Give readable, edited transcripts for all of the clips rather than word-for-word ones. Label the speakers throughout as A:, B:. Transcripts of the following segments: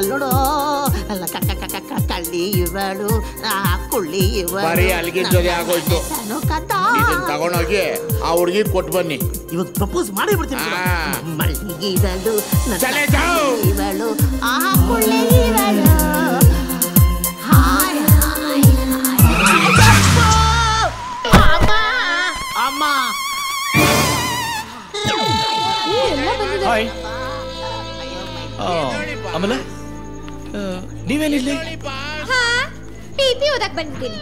A: ಅಲ್ಲೋಡು ಕಳ್ಳಿ ಇವಳು ಕುಳ್ಳಿ
B: ಬರೀ ಅಲ್ಲಿಗೆ ಜೊತೆ ಆಗೋಯ್ತು. ತಗೊಂಡೋಗಿ ಆ ಹುಡುಗಿ ಕೊಟ್ಟು ಬನ್ನಿ.
A: ಇವಾಗ ಪ್ರಪೋಸ್ ಮಾಡಿ ಬಿಡ್ತೀನಿ. ಮಳ್ಳಿಗಿರಲು ಇವಳು ಕುಳ್ಳಿ ಇವಳು. ಅಮ್ಮ
C: ಹಾಯ್. ಆಮೇಲೆ ನೀವೇನಿಲ್ಲಿ?
D: ಪಿಪಿ ಓದಕ್ ಬಂದಿದ್ದೀನಿ.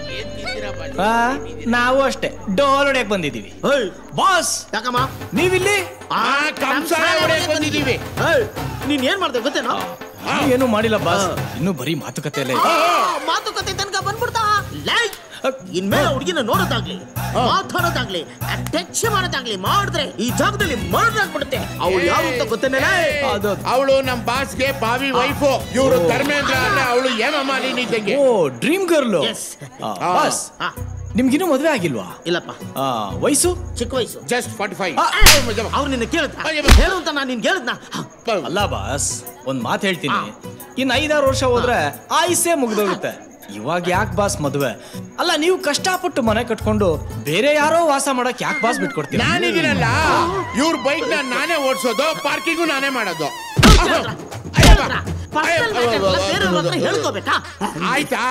C: ನಾವು ಅಷ್ಟೇ ಡೋಲ್ ಹೊಡ್ಯಕ್ ಬಂದಿದ್ದೀವಿ. ಬಾಸ್
A: ಯಾಕಮ್ಮ
C: ನೀವಿಲ್ಲಿ?
B: ಬಂದಿದ್ದೀವಿ.
A: ನೀನ್ ಏನ್ ಮಾಡ್ದೆ ಗೊತ್ತೇನೋ?
C: ಏನು ಮಾಡಿಲ್ಲ ಬಾಸ್, ಇನ್ನು ಬರೀ ಮಾತುಕತೆ
A: ಮಾತುಕತೆ ತನಕ ಬಂದ್ಬಿಡ್ತಾ. ಇನ್ಮೇಲೆ ಹುಡುಗಿನ ನೋಡೋದಾಗ್ಲಿ ಮಾತಾಡೋದಾಗ್ಲಿ ಟಚ್ ಮಾಡೋದಾಗ್ಲಿ ಮಾಡಿದ್ರೆ ಈ ಜಾಗದಲ್ಲಿ ಮರ್ಡಾಗ್ಬಿಡುತ್ತೆ. ಅವಳು ಯಾರು ಅಂತ ಗೊತ್ತೇನೆ?
B: ಅವಳು ನಮ್ ಬಾಸ್ಗೆ ಬಾವಿ ವೈಫು. ಇವರು ಧರ್ಮೇಂದ್ರ ಅಂದ್ರೆ ಅವಳು ಹೇಮಮ್ಮ ನೀನಿದ್ದಂಗೆ.
C: ಓ ಡ್ರೀಮ್ ಗರ್ಲು. ಬಾಸ್ ನಿಮ್ಗಿನ್ನೂ ಮದ್ವೆ ಆಗಿಲ್ವಾ?
A: ಇಲ್ಲಪ್ಪ.
C: ವಯಸ್ಸು?
A: ಚಿಕ್ಕ ವಯಸ್ಸು,
B: ಜಸ್ಟ್ 45.
A: ಅವ್ರು ನಿನ್ನ ಕೇಳಿದ ಹೇಳು ಅಂತ ನಾನು ನಿನ್ ಕೇಳಿದ್ನ?
C: ಅಲ್ಲ ಬಾಸ್, ಒಂದ್ ಮಾತು ಹೇಳ್ತೀನಿ, ಇನ್ 5-6 ವರ್ಷ ಹೋದ್ರೆ ಆಯುಸ್ಸೇ ಮುಗ್ದೋಗುತ್ತೆ. ಇವಾಗ ಯಾಕೆ ಬಾಸ್ ಮದುವೆ? ಅಲ್ಲ ನೀವು ಕಷ್ಟಪಟ್ಟು ಮನೆ ಕಟ್ಕೊಂಡು ಬೇರೆ ಯಾರೋ ವಾಸ ಮಾಡಕ್ ಯಾಕೆ ಬಾಸ್ ಬಿಟ್ಕೊಡ್ತೀವಿ?
B: ನಾನಿದ್ದೀನಲ್ಲ, ಇವ್ರ ಬೈಕ್ ನಾನೇ ಓಡಿಸೋದು, ಪಾರ್ಕಿಂಗು ನಾನೇ ಮಾಡೋದು.
A: ಹೇಳ್ಕೋಬೇಕಾ?
B: ಆಯ್ತಾ?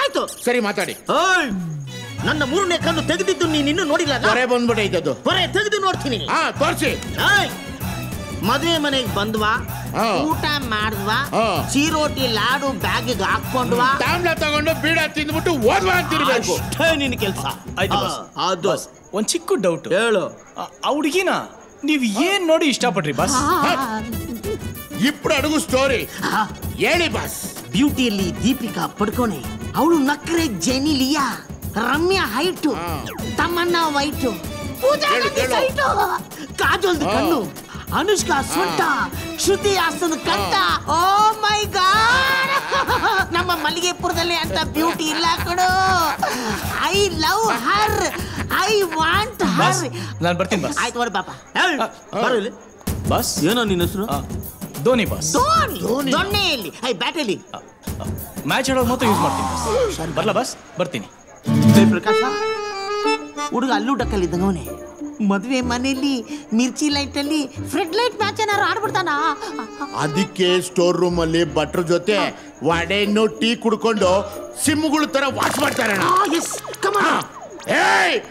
A: ಆಯ್ತು
B: ಸರಿ ಮಾತಾಡಿ.
A: ನನ್ನ 3ನೇ ಕಣ್ಣು ತೆಗೆದಿದ್ದು ನೀನ್ ಇನ್ನೂ ನೋಡಿಲ್ಲ.
B: ಹೊರೆ ಬಂದ್ಬಿಟ್ಟೈತದು.
A: ಹೊರೆ ತೆಗೆದು ನೋಡ್ತೀನಿ.
B: ತೋರ್ಸಿ.
A: ಮದುವೆ ಮನೆಗೆ ಬಂದ್ವಾ, ಊಟ ಮಾಡಿದ್ವಾ, ಚೀರೋಟಿ ಲಾಡು ಬ್ಯಾಗಿಗೆ ಹಾಕೊಂಡ್ವಾ,
B: ತಾಂಬ್ಲ ತಗೊಂಡು ಬೀಡ ತಿಂದ್ಬಿಟ್ಟು ಓದ್ವಾ ಅಂತಿರ್ಬೇಕು.
A: ನಿನ್ ಕೆಲ್ಸ
C: ಆಯ್ತು.
A: ಅದು
C: ಒಂದ್ ಚಿಕ್ಕ ಡೌಟ್.
A: ಹೇಳು.
C: ಆ ಹುಡುಗಿನ ನೀವ್ ಏನ್ ನೋಡಿ ಇಷ್ಟಪಟ್ರಿ ಬಾಸ್?
B: ಇಬ್ರು ಅಡುಗು ಸ್ಟೋರಿ ಹೇಳಿ ಬಾಸ್.
A: ಬ್ಯೂಟಿಯಲ್ಲಿ ದೀಪಿಕಾ ಪಡ್ಕೋನೆ, ಅವಳು ನಕ್ರೆ ಜೆನಿಲಿಯಾ, ರಮ್ಯಾ ಹೈಟು, ತಮ್ಮನ್ನ ವೈಟು, ಪೂಜಾ ಸೈಟು, ಕಾಜೋಲ್ದು ಕಣ್ಣು, ಅನುಷ್ಕಾ ಸೊಂಟ, ಶ್ರುತಿ ಹಾಸನ್ ಕಂಠ. ಓ ಮೈ ಗಾಡ್, ನಮ್ಮ ಮಲ್ಲಿಗೆಪುರದಲ್ಲಿ ಅಂತ ಬ್ಯೂಟಿ ಇಲ್ಲ ಕೊಡು. I love Har, I want ಹರ್.
C: ನಾನು ಬರ್ತೀನಿ ಬಾಸ್.
A: ಆಯ್ತು ಬರ ಪಾಪ. ಬರಲಿ
C: ಬಾಸ್.
A: ಏನೋ ನಿನ್ನ ಹೆಸರು?
C: ಧೋನಿ ಬಾಸ್.
A: ಧೋನಿ ದೊಣ್ಣೆಯಲ್ಲಿ ಬ್ಯಾಟಲ್ಲಿ
C: ಮ್ಯಾಚ್ ಆಡೋದು ಮಾತ್ರ ಯೂಸ್ ಮಾಡ್ತೀನಿ ಬಾಸ್. ಬರ್ಲಾ ಬಾಸ್? ಬರ್ತೀನಿ.
A: ಪ್ರಕಾಶ ಹುಡುಗ ಅಲ್ಲೂ ಡಕ್ಕಲ್ಲಿದ್ದಂಗವನೇ. ಮದುವೆ ಮನೆಯಲ್ಲಿ ಮಿರ್ಚಿ ಲೈಟ್ ಅಲ್ಲಿ ಫ್ರೆಡ್ ಲೈಟ್ ಮ್ಯಾಚ್ ಏನಾರು ಆಡ್ಬಿಡ್ತಾನ.
B: ಅದಕ್ಕೆ ಸ್ಟೋರ್ ರೂಮ್ ಅಲ್ಲಿ ಭಟ್ರ ಜೊತೆ ವಡೆನ್ನು ಟೀ ಕುಡ್ಕೊಂಡು ಸಿಮ್ಮುಗಳ ತರ ವಾಚ್ ಮಾಡ್ತಾರಣ್ಣ.